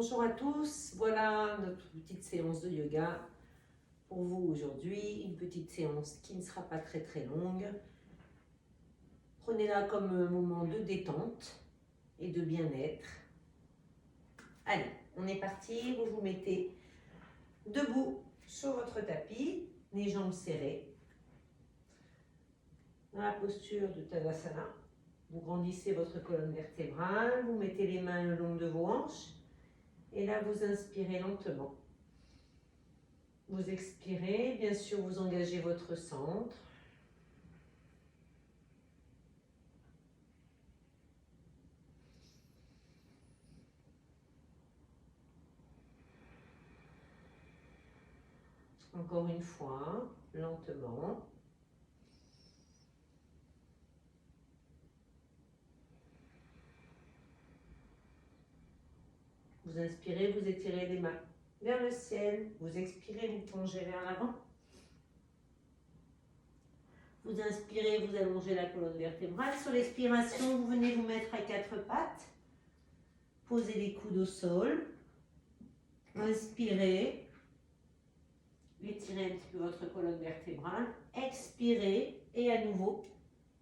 Bonjour à tous, voilà notre petite séance de yoga pour vous aujourd'hui. Une petite séance qui ne sera pas très longue. Prenez-la comme un moment de détente et de bien-être. Allez, on est parti, vous vous mettez debout sur votre tapis, les jambes serrées. Dans la posture de Tadasana, vous grandissez votre colonne vertébrale, vous mettez les mains le long de vos hanches. Et là, vous inspirez lentement. Vous expirez, bien sûr, vous engagez votre centre. Encore une fois, lentement. Vous inspirez, vous étirez les mains vers le ciel. Vous expirez, vous plongez vers l'avant. Vous inspirez, vous allongez la colonne vertébrale. Sur l'expiration, vous venez vous mettre à quatre pattes. Posez les coudes au sol. Inspirez. Étirez un petit peu votre colonne vertébrale. Expirez et à nouveau,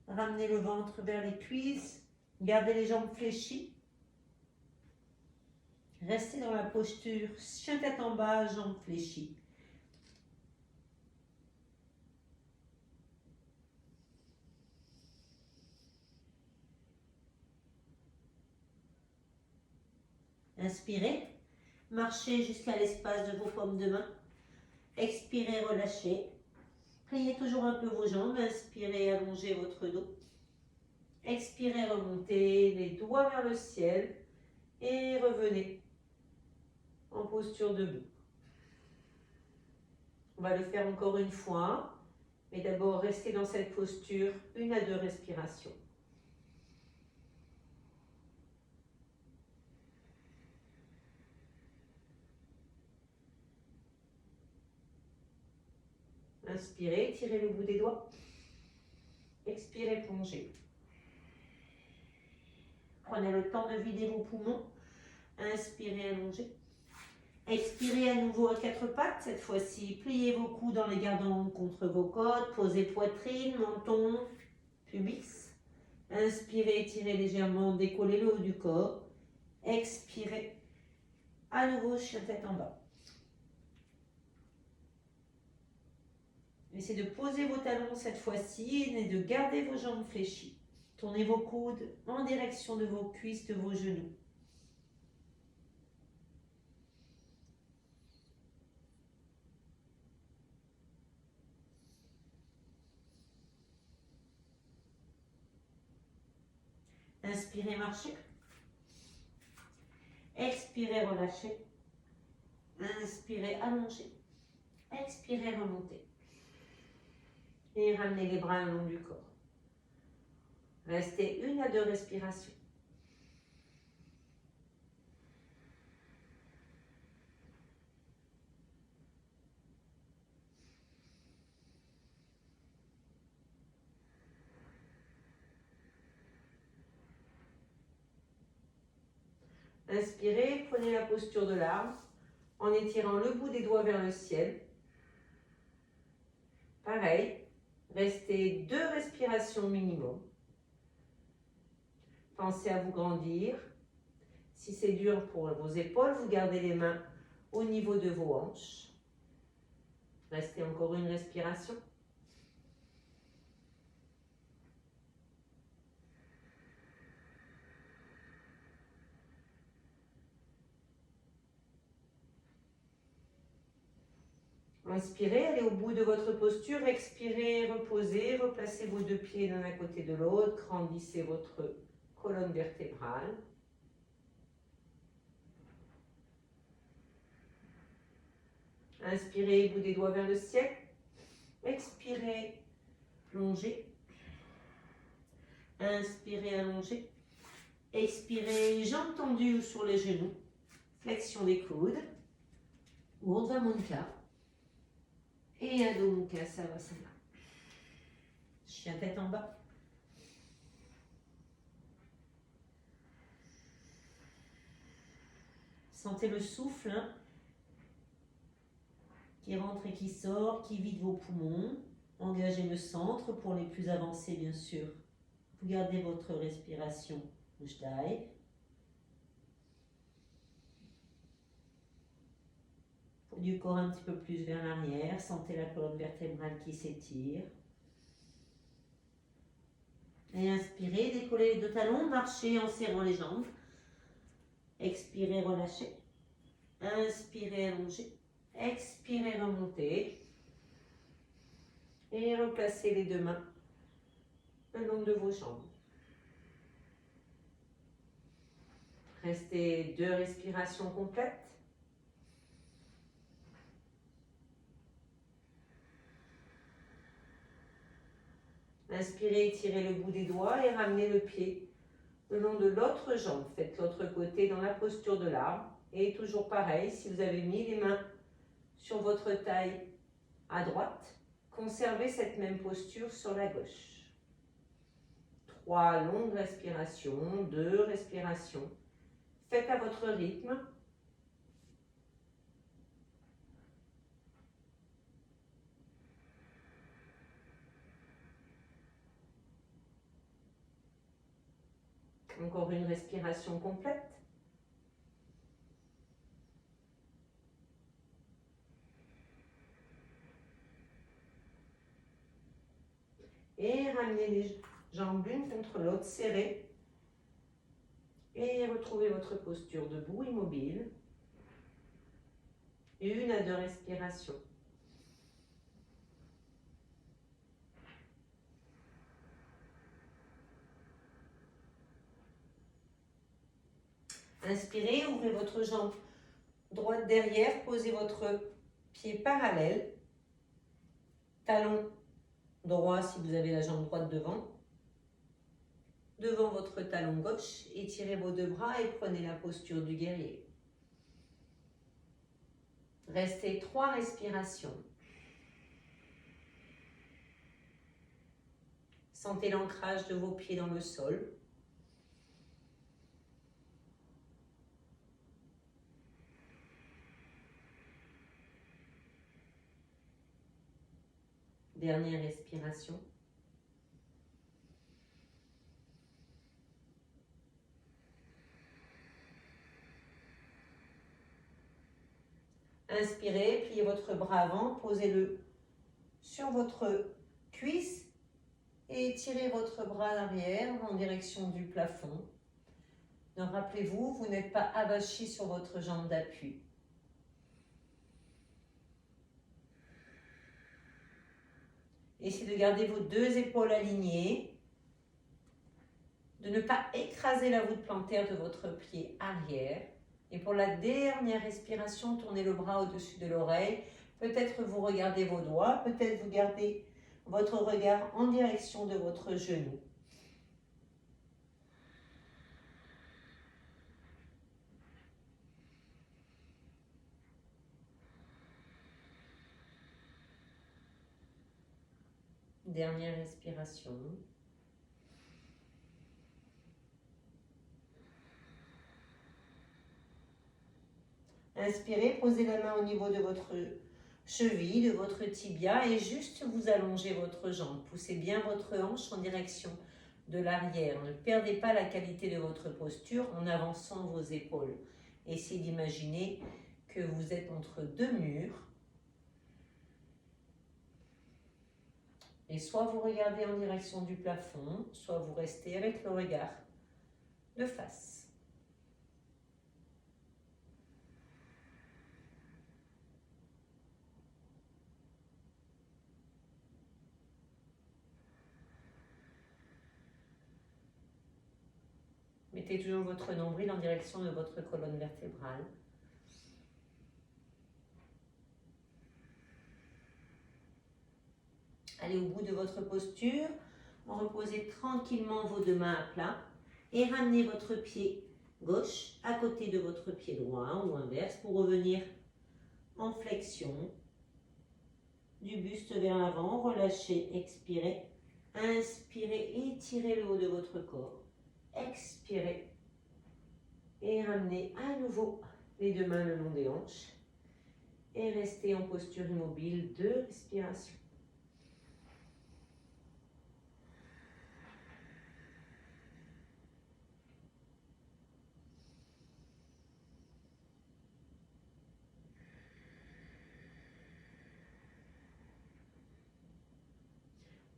ramenez le ventre vers les cuisses. Gardez les jambes fléchies. Restez dans la posture chien tête en bas, jambes fléchies. Inspirez, marchez jusqu'à l'espace de vos paumes de main. Expirez, relâchez. Pliez toujours un peu vos jambes. Inspirez, allongez votre dos. Expirez, remontez les doigts vers le ciel et revenez en posture debout. On va le faire encore une fois, mais d'abord restez dans cette posture 1 à 2 respirations. Inspirez, tirez le bout des doigts. Expirez, plongez. Prenez le temps de vider vos poumons. Inspirez, allongez. Expirez à nouveau à quatre pattes. Cette fois-ci, pliez vos coudes en les gardant contre vos côtes. Posez poitrine, menton, pubis. Inspirez, étirez légèrement, décollez le haut du corps. Expirez. À nouveau, chien tête en bas. Essayez de poser vos talons cette fois-ci et de garder vos jambes fléchies. Tournez vos coudes en direction de vos cuisses, de vos genoux. Inspirez, marchez. Expirez, relâchez. Inspirez, allongez. Expirez, remontez. Et ramenez les bras le long du corps. Restez 1 à 2 respirations. Inspirez, prenez la posture de l'arbre en étirant le bout des doigts vers le ciel. Pareil, restez 2 respirations minimum. Pensez à vous grandir. Si c'est dur pour vos épaules, vous gardez les mains au niveau de vos hanches. Restez encore une respiration. Inspirez, allez au bout de votre posture. Expirez, reposez, replacez vos 2 pieds l'un à côté de l'autre. Grandissez votre colonne vertébrale. Inspirez, bout des doigts vers le ciel. Expirez, plongez. Inspirez, allongez. Expirez, jambes tendues sur les genoux. Flexion des coudes. Urdhva Mukha. Et Adho Mukha Savasana. Chien tête en bas. Sentez le souffle hein, qui rentre et qui sort, qui vide vos poumons. Engagez le centre pour les plus avancés, bien sûr. Vous gardez votre respiration. Ujjayi. Du corps un petit peu plus vers l'arrière. Sentez la colonne vertébrale qui s'étire. Et inspirez, décollez les deux talons, marchez en serrant les jambes. Expirez, relâchez. Inspirez, allongez. Expirez, remontez. Et replacez les deux mains le long de vos jambes. Restez 2 respirations complètes. Inspirez, étirez le bout des doigts et ramenez le pied le long de l'autre jambe. Faites l'autre côté dans la posture de l'arbre. Et toujours pareil, si vous avez mis les mains sur votre taille à droite, conservez cette même posture sur la gauche. 3 longues respirations, 2 respirations. Faites à votre rythme. Encore une respiration complète. Et ramenez les jambes l'une contre l'autre, serrées. Et retrouvez votre posture debout, immobile. 1 à 2 respirations. Inspirez, ouvrez votre jambe droite derrière, posez votre pied parallèle. Talon droit si vous avez la jambe droite devant. Devant votre talon gauche, étirez vos 2 bras et prenez la posture du guerrier. Restez 3 respirations. Sentez l'ancrage de vos pieds dans le sol. Dernière respiration. Inspirez, pliez votre bras avant, posez-le sur votre cuisse et étirez votre bras l'arrière en direction du plafond. Donc rappelez-vous, vous n'êtes pas avachi sur votre jambe d'appui. Essayez de garder vos 2 épaules alignées, de ne pas écraser la voûte plantaire de votre pied arrière. Et pour la dernière respiration, tournez le bras au-dessus de l'oreille. Peut-être vous regardez vos doigts, peut-être vous gardez votre regard en direction de votre genou. Dernière respiration. Inspirez, posez la main au niveau de votre cheville, de votre tibia et juste vous allongez votre jambe. Poussez bien votre hanche en direction de l'arrière. Ne perdez pas la qualité de votre posture en avançant vos épaules. Essayez d'imaginer que vous êtes entre 2 murs. Et soit vous regardez en direction du plafond, soit vous restez avec le regard de face. Mettez toujours votre nombril en direction de votre colonne vertébrale. Allez au bout de votre posture, reposez tranquillement vos 2 mains à plat et ramenez votre pied gauche à côté de votre pied droit ou inverse pour revenir en flexion. Du buste vers l'avant, relâchez, expirez. Inspirez, étirez le haut de votre corps. Expirez et ramenez à nouveau les deux mains le long des hanches et restez en posture immobile de respiration.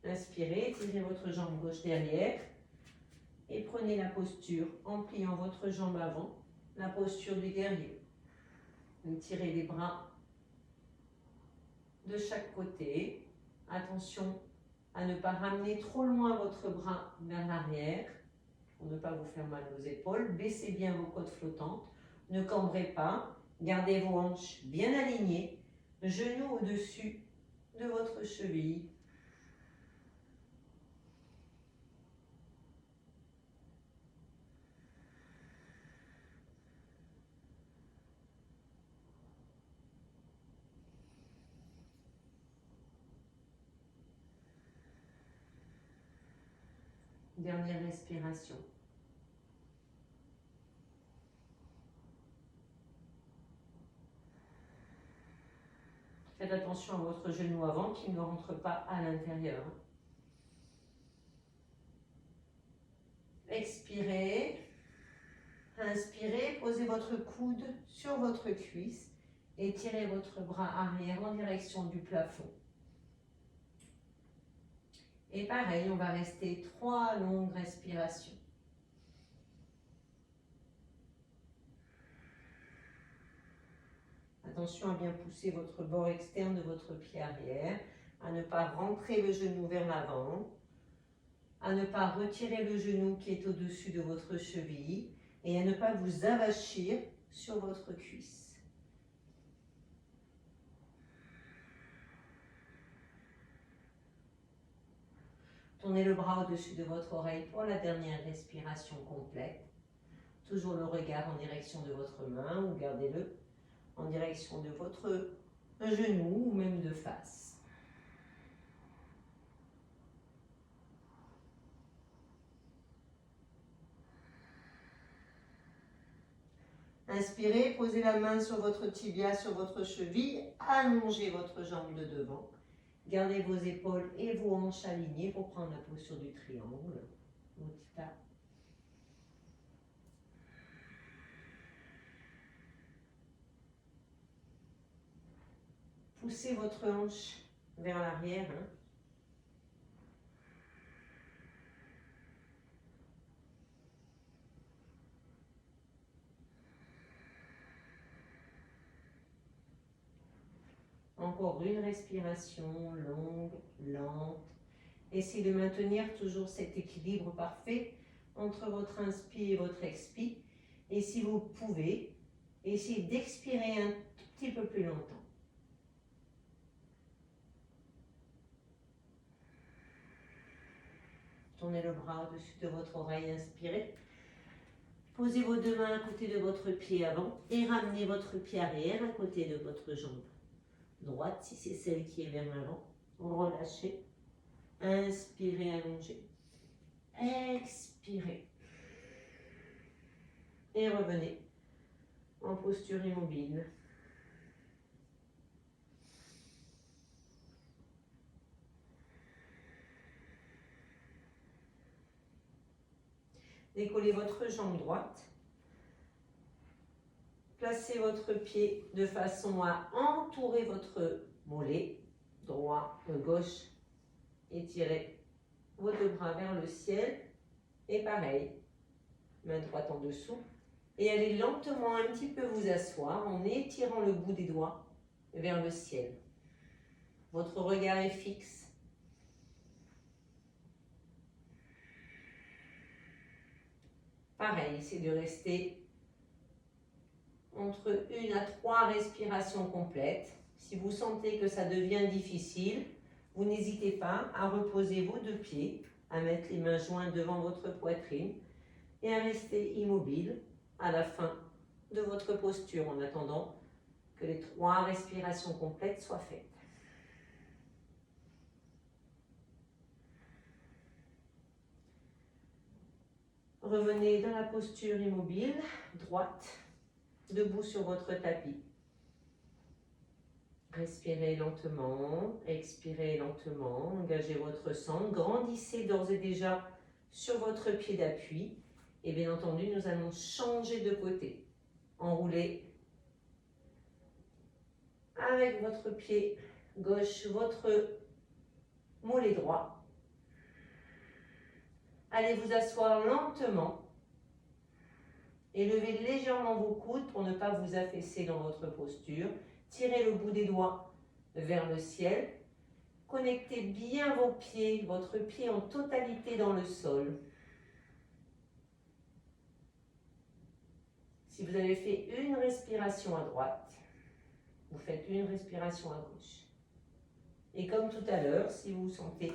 Inspirez, tirez votre jambe gauche derrière et prenez la posture en pliant votre jambe avant, la posture du guerrier. Tirez les bras de chaque côté. Attention à ne pas ramener trop loin votre bras vers l'arrière pour ne pas vous faire mal aux épaules. Baissez bien vos côtes flottantes. Ne cambrez pas. Gardez vos hanches bien alignées. Genoux au-dessus de votre cheville. Dernière respiration. Faites attention à votre genou avant qui ne rentre pas à l'intérieur. Expirez. Inspirez, posez votre coude sur votre cuisse et tirez votre bras arrière en direction du plafond. Et pareil, on va rester 3 longues respirations. Attention à bien pousser votre bord externe de votre pied arrière, à ne pas rentrer le genou vers l'avant, à ne pas retirer le genou qui est au-dessus de votre cheville et à ne pas vous avachir sur votre cuisse. Tournez le bras au-dessus de votre oreille pour la dernière respiration complète. Toujours le regard en direction de votre main ou gardez-le en direction de votre genou ou même de face. Inspirez, posez la main sur votre tibia, sur votre cheville, allongez votre jambe de devant. Gardez vos épaules et vos hanches alignées pour prendre la posture du triangle. Mudita. Poussez votre hanche vers l'arrière. Encore une respiration longue, lente. Essayez de maintenir toujours cet équilibre parfait entre votre inspire et votre expire. Et si vous pouvez, essayez d'expirer un tout petit peu plus longtemps. Tournez le bras au-dessus de votre oreille, inspirez. Posez vos deux mains à côté de votre pied avant et ramenez votre pied arrière à côté de votre jambe droite, si c'est celle qui est vers l'avant. Relâchez. Inspirez, allongez. Expirez. Et revenez en posture immobile. Décollez votre jambe droite. Placez votre pied de façon à entourer votre mollet droit, gauche. Étirez vos deux bras vers le ciel. Et pareil, main droite en dessous. Et allez lentement un petit peu vous asseoir en étirant le bout des doigts vers le ciel. Votre regard est fixe. Pareil, essayez de rester entre 1 à 3 respirations complètes. Si vous sentez que ça devient difficile, vous n'hésitez pas à reposer vos deux pieds, à mettre les mains jointes devant votre poitrine et à rester immobile à la fin de votre posture en attendant que les 3 respirations complètes soient faites. Revenez dans la posture immobile, droite. debout sur votre tapis. Respirez lentement, expirez lentement, engagez votre centre, grandissez d'ores et déjà sur votre pied d'appui. Et bien entendu, nous allons changer de côté. Enroulez avec votre pied gauche, votre mollet droit. Allez vous asseoir lentement et levez légèrement vos coudes pour ne pas vous affaisser dans votre posture. Tirez le bout des doigts vers le ciel. Connectez bien vos pieds, votre pied en totalité dans le sol. Si vous avez fait une respiration à droite, vous faites une respiration à gauche. Et comme tout à l'heure, si vous sentez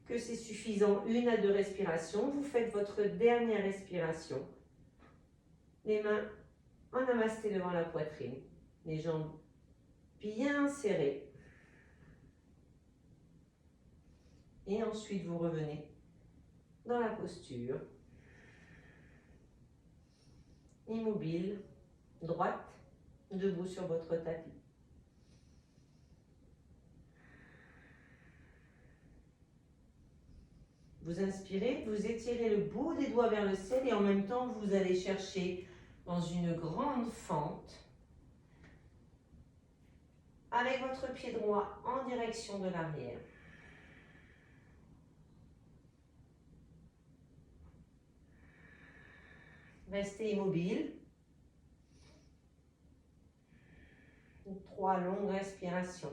que c'est suffisant, 1 à 2 respirations, vous faites votre dernière respiration. Les mains en namasté devant la poitrine, les jambes bien serrées. Et ensuite, vous revenez dans la posture. Immobile, droite, debout sur votre tapis. Vous inspirez, vous étirez le bout des doigts vers le ciel et en même temps, vous allez chercher dans une grande fente avec votre pied droit en direction de l'arrière. Restez immobile. 3 longues respirations.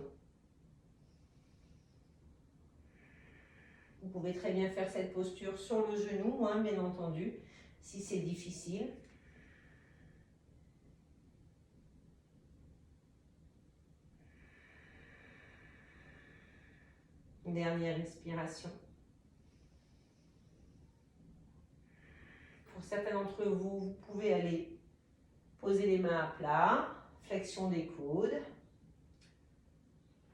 Vous pouvez très bien faire cette posture sur le genou, bien entendu, si c'est difficile. Dernière respiration. Pour certains d'entre vous, vous pouvez aller poser les mains à plat, flexion des coudes,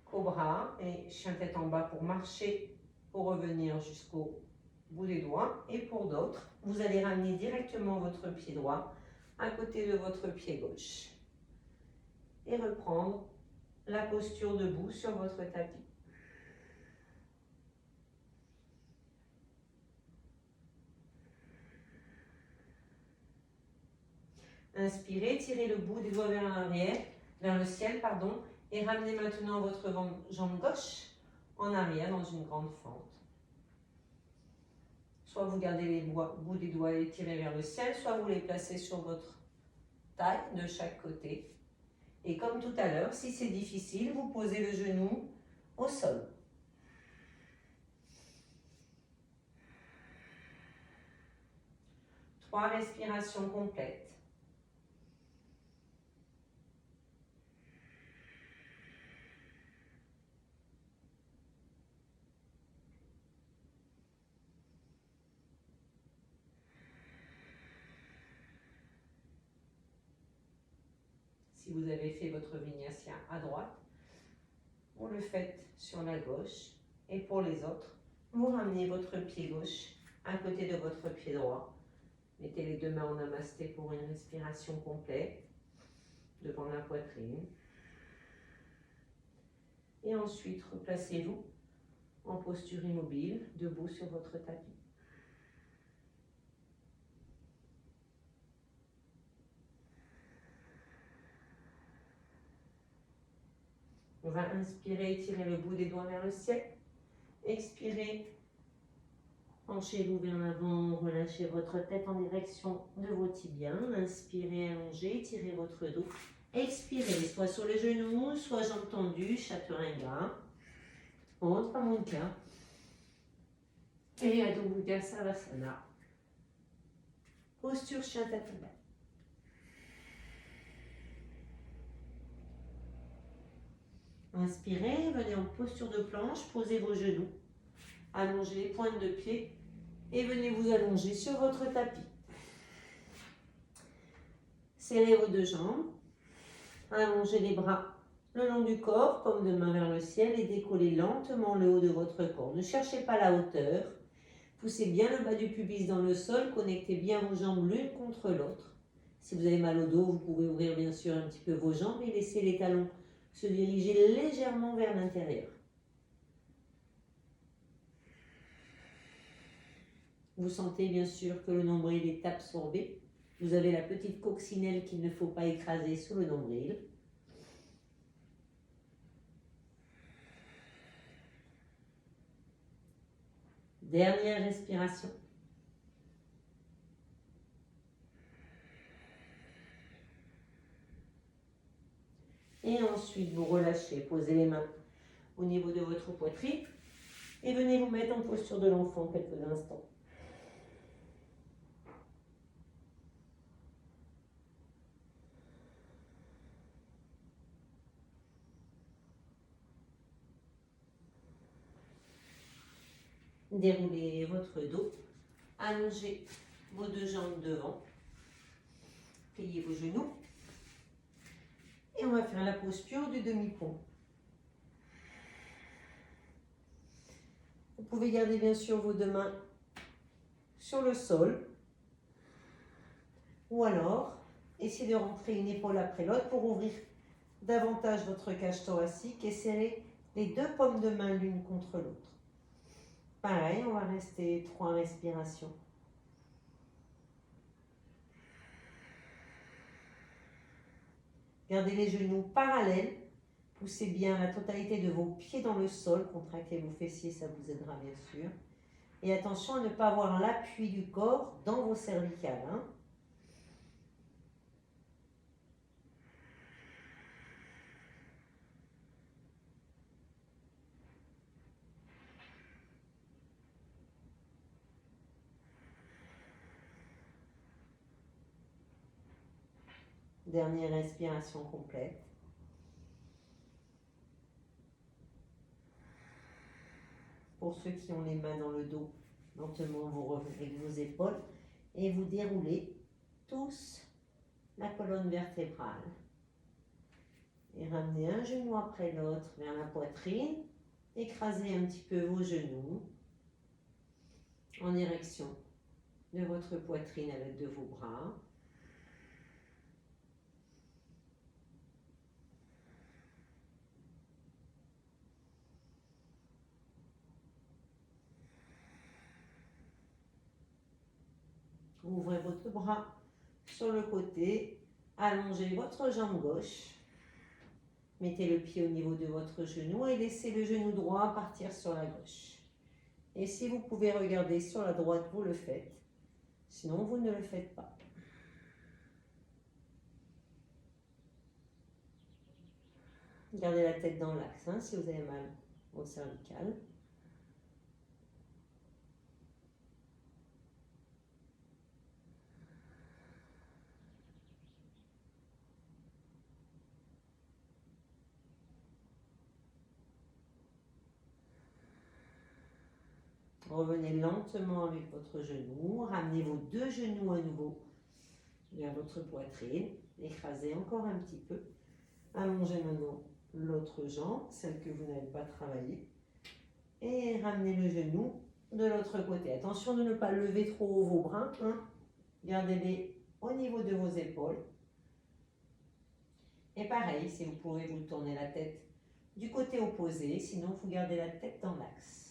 cobra et chien tête en bas pour marcher, pour revenir jusqu'au bout des doigts. Et pour d'autres, vous allez ramener directement votre pied droit à côté de votre pied gauche et reprendre la posture debout sur votre tapis. Inspirez, tirez le bout des doigts vers l'arrière, vers le ciel, et ramenez maintenant votre jambe gauche en arrière dans une grande fente. Soit vous gardez les bouts des doigts étirés vers le ciel, soit vous les placez sur votre taille de chaque côté. Et comme tout à l'heure, si c'est difficile, vous posez le genou au sol. Trois respirations complètes. Si vous avez fait votre vinyasa à droite, vous le faites sur la gauche. Et pour les autres, vous ramenez votre pied gauche à côté de votre pied droit. Mettez les deux mains en namasté pour une respiration complète devant la poitrine. Et ensuite, replacez-vous en posture immobile, debout sur votre tapis. On va inspirer, étirer le bout des doigts vers le ciel. Expirez, penchez-vous vers l'avant, relâchez votre tête en direction de vos tibias. Inspirez, allongez, étirez votre dos. Expirez, soit sur les genoux, soit jambes tendues, chaturanga. Autre mudra. Et Adho Mudra Savasana. Posture Shantatana. Inspirez, venez en posture de planche, posez vos genoux, allongez les pointes de pied et venez vous allonger sur votre tapis. Serrez vos deux jambes, allongez les bras le long du corps, paume de main vers le ciel et décollez lentement le haut de votre corps. Ne cherchez pas la hauteur, poussez bien le bas du pubis dans le sol, connectez bien vos jambes l'une contre l'autre. Si vous avez mal au dos, vous pouvez ouvrir bien sûr un petit peu vos jambes et laisser les talons se diriger légèrement vers l'intérieur. Vous sentez bien sûr que le nombril est absorbé. Vous avez la petite coccinelle qu'il ne faut pas écraser sous le nombril. Dernière respiration. Et ensuite, vous relâchez, posez les mains au niveau de votre poitrine et venez vous mettre en posture de l'enfant quelques instants. Déroulez votre dos, allongez vos deux jambes devant, pliez vos genoux et on va faire la posture du demi-pont. Vous pouvez garder bien sûr vos deux mains sur le sol ou alors essayez de rentrer une épaule après l'autre pour ouvrir davantage votre cage thoracique et serrer les deux paumes de main l'une contre l'autre. Pareil, on va rester 3 respirations. Gardez les genoux parallèles. Poussez bien la totalité de vos pieds dans le sol. Contractez vos fessiers, ça vous aidera bien sûr. Et attention à ne pas avoir l'appui du corps dans vos cervicales. Dernière respiration complète. Pour ceux qui ont les mains dans le dos, lentement vous revenez vos épaules et vous déroulez tous la colonne vertébrale. Et ramenez un genou après l'autre vers la poitrine. Écrasez un petit peu vos genoux en direction de votre poitrine à l'aide de vos bras. Ouvrez votre bras sur le côté, allongez votre jambe gauche, mettez le pied au niveau de votre genou et laissez le genou droit partir sur la gauche. Et si vous pouvez regarder sur la droite, vous le faites, sinon vous ne le faites pas. Gardez la tête dans l'axe si vous avez mal au cervical. Revenez lentement avec votre genou, ramenez vos deux genoux à nouveau vers votre poitrine, écrasez encore un petit peu, allongez maintenant l'autre jambe, celle que vous n'avez pas travaillée, et ramenez le genou de l'autre côté. Attention de ne pas lever trop haut vos bras, gardez-les au niveau de vos épaules. Et pareil, si vous pouvez, vous tournez la tête du côté opposé, sinon vous gardez la tête dans l'axe.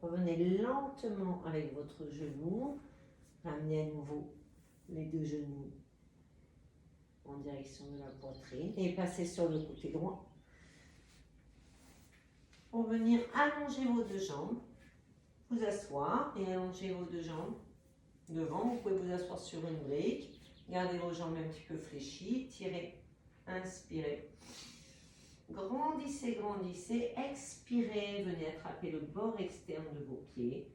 Revenez lentement avec votre genou. Ramenez à nouveau les deux genoux en direction de la poitrine et passez sur le côté droit. Pour venir allonger vos deux jambes, vous asseoir et allonger vos deux jambes devant. Vous pouvez vous asseoir sur une brique. Gardez vos jambes un petit peu fléchies. Tirez. Inspirez. Grandissez, grandissez. Expirez. Venez attraper le bord externe de vos pieds.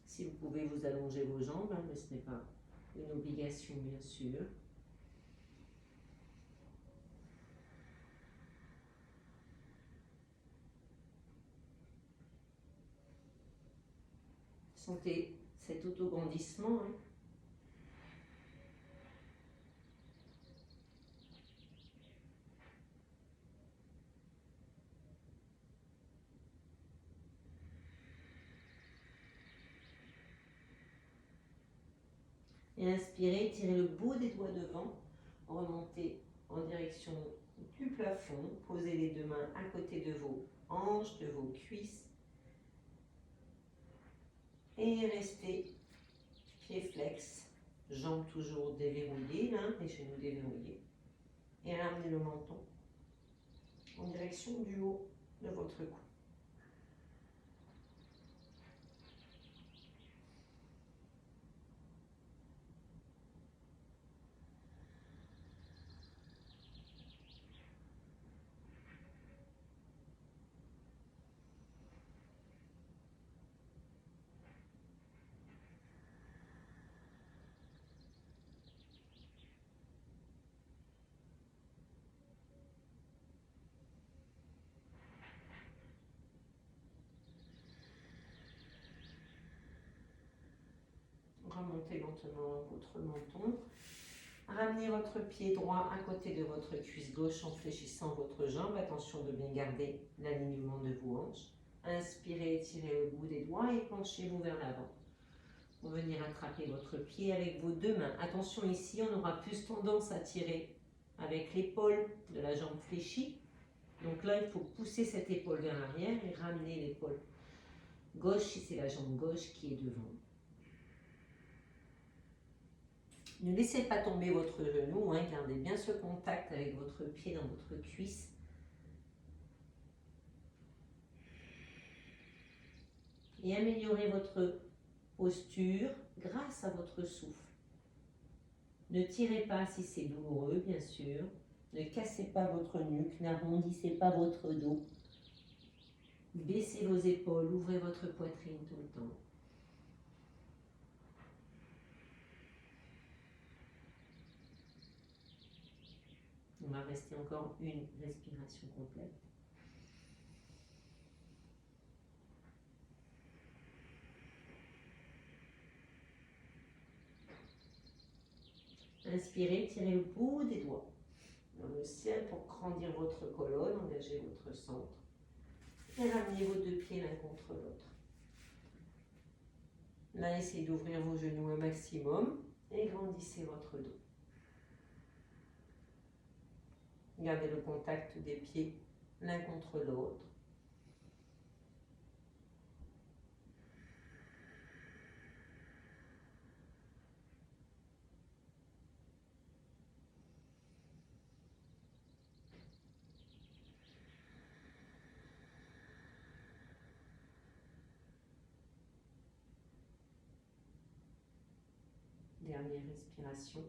Si vous pouvez, vous allonger vos jambes, hein, mais ce n'est pas une obligation, bien sûr. Sentez cet autograndissement. Hein. Et inspirez, tirez le bout des doigts devant, remontez en direction du plafond, posez les deux mains à côté de vos hanches, de vos cuisses et restez pieds flex, jambes toujours déverrouillées, là, les genoux déverrouillés et ramenez le menton en direction du haut de votre cou. Remontez lentement votre menton. Ramenez votre pied droit à côté de votre cuisse gauche en fléchissant votre jambe. Attention de bien garder l'alignement de vos hanches. Inspirez, étirez le bout des doigts et penchez-vous vers l'avant. Pour venir attraper votre pied avec vos deux mains. Attention ici, on aura plus tendance à tirer avec l'épaule de la jambe fléchie. Donc là, il faut pousser cette épaule vers l'arrière et ramener l'épaule gauche si c'est la jambe gauche qui est devant. Ne laissez pas tomber votre genou, hein, gardez bien ce contact avec votre pied dans votre cuisse. Et améliorez votre posture grâce à votre souffle. Ne tirez pas si c'est douloureux, bien sûr. Ne cassez pas votre nuque, n'arrondissez pas votre dos. Baissez vos épaules, ouvrez votre poitrine tout le temps. On va rester encore une respiration complète. Inspirez, tirez le bout des doigts dans le ciel pour grandir votre colonne, engagez votre centre. Et ramenez vos deux pieds l'un contre l'autre. Là, essayez d'ouvrir vos genoux un maximum et grandissez votre dos. Gardez le contact des pieds l'un contre l'autre. Dernière respiration.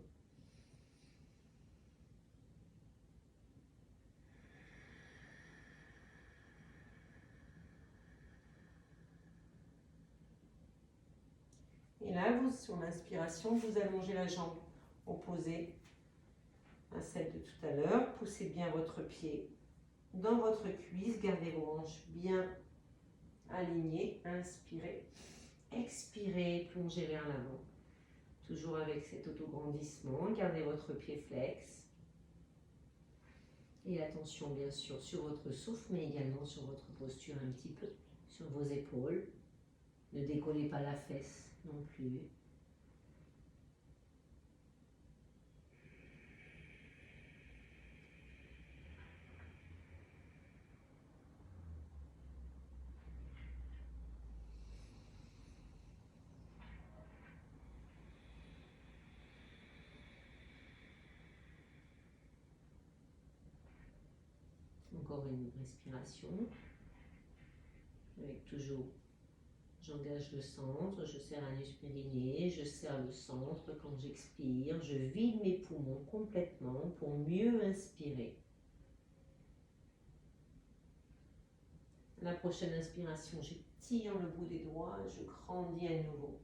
Et là, vous, sur l'inspiration, vous allongez la jambe opposée à celle de tout à l'heure. Poussez bien votre pied dans votre cuisse. Gardez vos hanches bien alignées. Inspirez. Expirez. Plongez vers l'avant. Toujours avec cet autograndissement. Gardez votre pied flex. Et attention bien sûr sur votre souffle, mais également sur votre posture un petit peu. Sur vos épaules. Ne décollez pas la fesse non plus. Encore une respiration. Avec toujours, j'engage le centre, je serre l'anus périnée, je serre le centre quand j'expire, je vide mes poumons complètement pour mieux inspirer. La prochaine inspiration, j'étire le bout des doigts, je grandis à nouveau.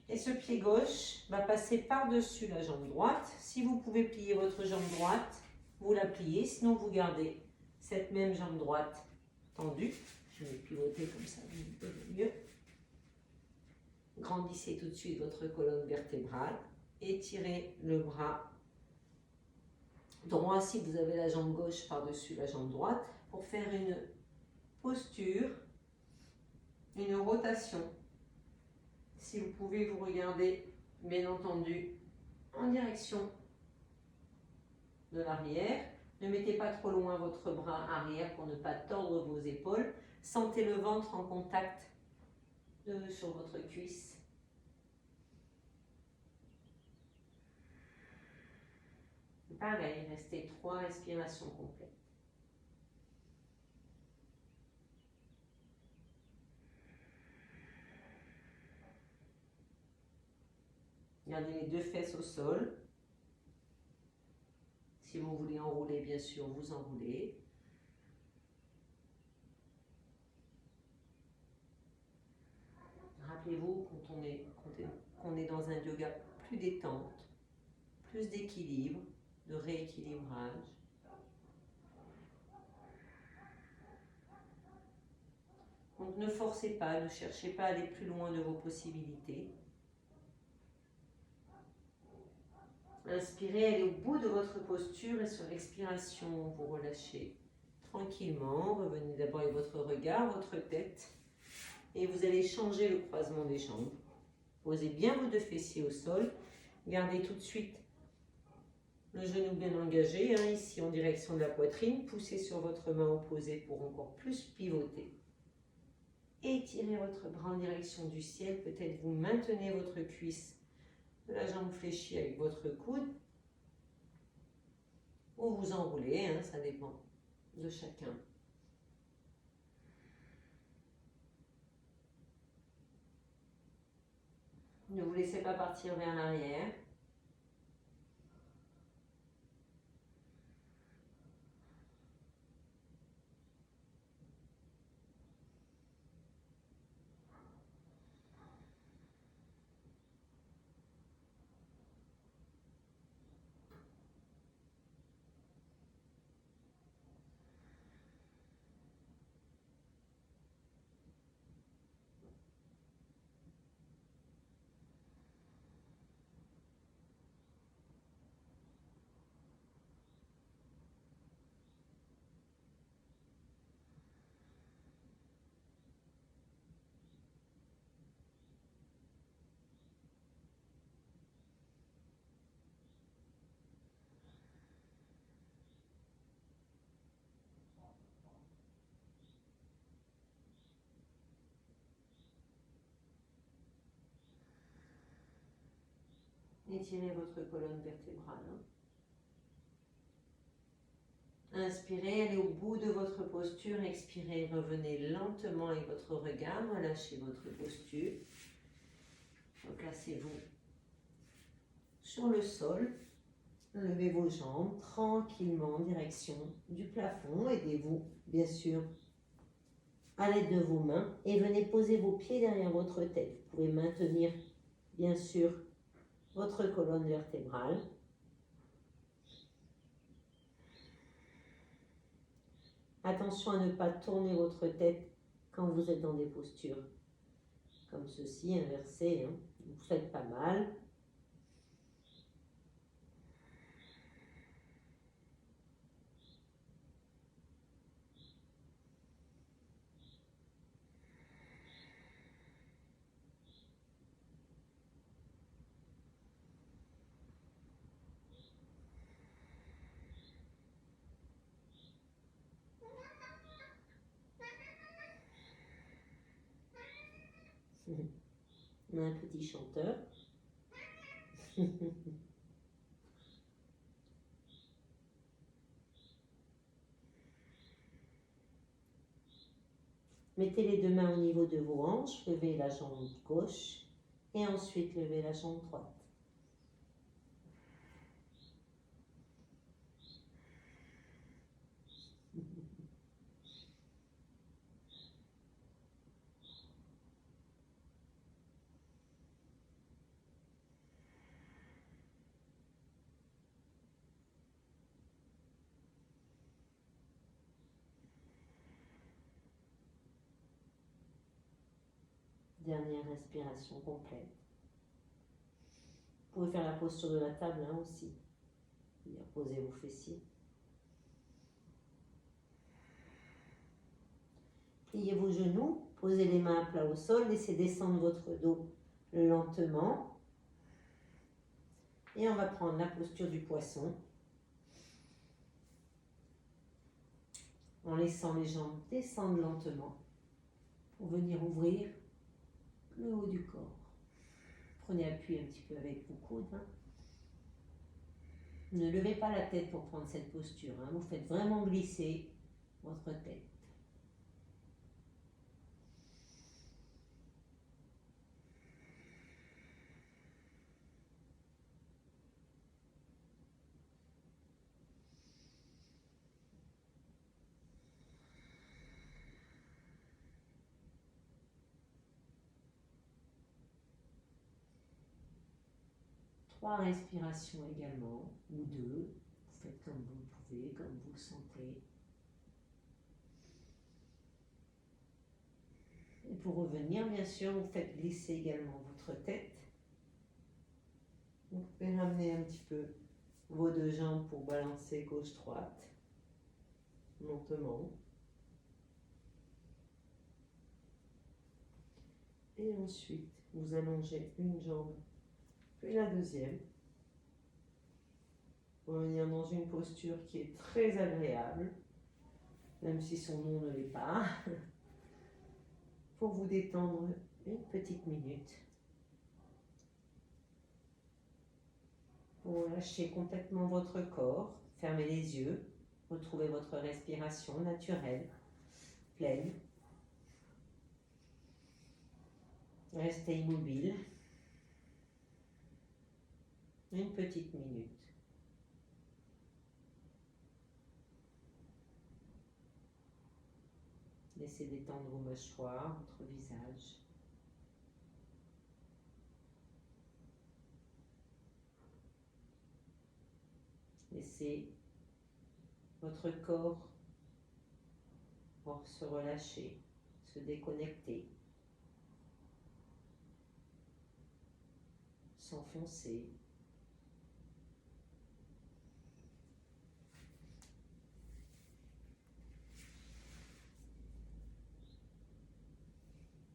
Et ce pied gauche va passer par-dessus la jambe droite. Si vous pouvez plier votre jambe droite, vous la pliez, sinon vous gardez cette même jambe droite tendue. Je vais pivoter comme ça, un peu mieux. Grandissez tout de suite votre colonne vertébrale. Étirez le bras droit si vous avez la jambe gauche par-dessus la jambe droite pour faire une posture, une rotation. Si vous pouvez vous regarder, bien entendu, en direction de l'arrière. Ne mettez pas trop loin votre bras arrière pour ne pas tordre vos épaules. Sentez le ventre en contact sur votre cuisse. Pareil, restez 3 respirations complètes. Gardez les 2 fesses au sol. Si vous voulez enrouler, bien sûr, vous enroulez. Rappelez-vous qu'on est dans un yoga plus détente, plus d'équilibre, de rééquilibrage. Donc ne forcez pas, ne cherchez pas à aller plus loin de vos possibilités. Inspirez, allez au bout de votre posture et sur l'expiration, vous relâchez tranquillement. Revenez d'abord avec votre regard, votre tête. Et vous allez changer le croisement des jambes. Posez bien vos 2 fessiers au sol. Gardez tout de suite le genou bien engagé, ici en direction de la poitrine. Poussez sur votre main opposée pour encore plus pivoter. Étirez votre bras en direction du ciel. Peut-être vous maintenez votre cuisse de la jambe fléchie avec votre coude. Ou vous enroulez, ça dépend de chacun. Ne vous laissez pas partir vers l'arrière. Étirez votre colonne vertébrale. Inspirez, allez au bout de votre posture. Expirez, revenez lentement avec votre regard. Relâchez votre posture. Placez-vous sur le sol. Levez vos jambes tranquillement en direction du plafond. Aidez-vous, bien sûr, à l'aide de vos mains. Et venez poser vos pieds derrière votre tête. Vous pouvez maintenir, bien sûr, votre colonne vertébrale. Attention à ne pas tourner votre tête quand vous êtes dans des postures comme ceci, inversées. Vous faites pas mal. On a un petit chanteur. Mettez les deux mains au niveau de vos hanches, levez la jambe gauche et ensuite levez la jambe droite. Dernière respiration complète. Vous pouvez faire la posture de la table aussi. Posez vos fessiers. Pliez vos genoux, posez les mains à plat au sol, laissez descendre votre dos lentement. Et on va prendre la posture du poisson. En laissant les jambes descendre lentement pour venir ouvrir le haut du corps. Prenez appui un petit peu avec vos coudes. Ne levez pas la tête pour prendre cette posture. Vous faites vraiment glisser votre tête. Trois respirations également, ou deux. Vous faites comme vous pouvez, comme vous le sentez. Et pour revenir, bien sûr, vous faites glisser également votre tête. Vous pouvez ramener un petit peu vos deux jambes pour balancer gauche-droite, lentement. Et ensuite, vous allongez une jambe, puis la deuxième. Pour venir dans une posture qui est très agréable, même si son nom ne l'est pas. Pour vous détendre une petite minute. Pour lâcher complètement votre corps, fermez les yeux, retrouvez votre respiration naturelle, pleine. Restez immobile. Une petite minute. Laissez détendre vos mâchoires, votre visage. Laissez votre corps se relâcher, se déconnecter, s'enfoncer.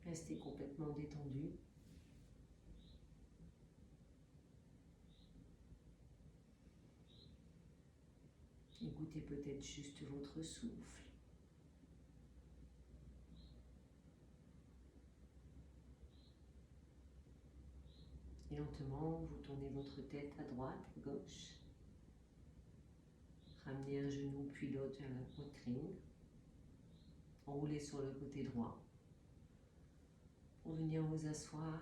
Restez complètement détendu. Écoutez peut-être juste votre souffle. Et lentement, vous tournez votre tête à droite, à gauche. Ramenez un genou puis l'autre vers la poitrine. Enroulez sur le côté droit. Pour venir vous asseoir